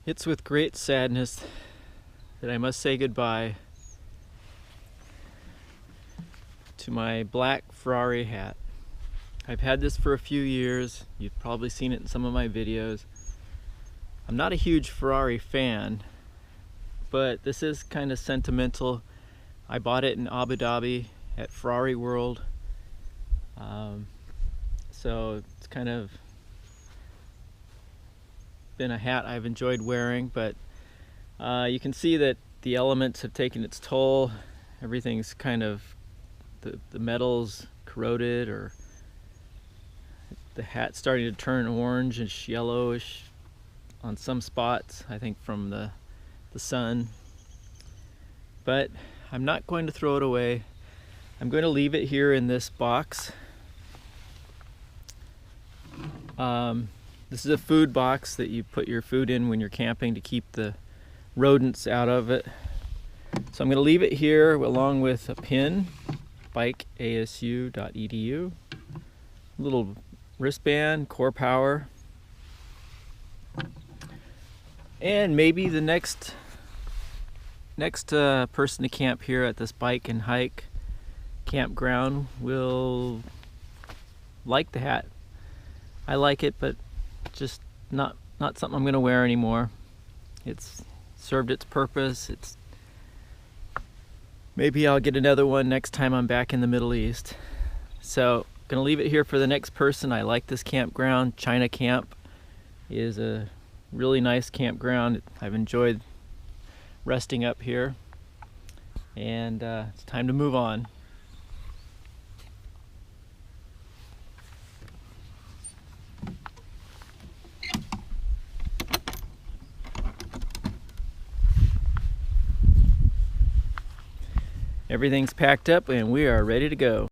It's with great sadness that I must say goodbye to my black Ferrari hat. I've had this for a few years. You've probably seen it in some of my videos. I'm not a huge Ferrari fan, but this is kind of sentimental. I bought it in Abu Dhabi at Ferrari World. So it's kind of been a hat I've enjoyed wearing, but you can see that the elements have taken its toll. Everything's kind of, the metal's corroded, or the hat's starting to turn orange and yellowish on some spots, I think from the sun. But I'm not going to throw it away. I'm going to leave it here in this box. This is a food box that you put your food in when you're camping to keep the rodents out of it. So I'm going to leave it here along with a pin, bikeasu.edu, little wristband, core power, and maybe the next person to camp here at this bike and hike campground will like the hat. I like it, but just not something I'm going to wear anymore. It's served its purpose. Maybe I'll get another one next time I'm back in the Middle East. So gonna leave it here for the next person. I like this campground. China Camp is a really nice campground. I've enjoyed resting up here, and it's time to move on. Everything's packed up and we are ready to go.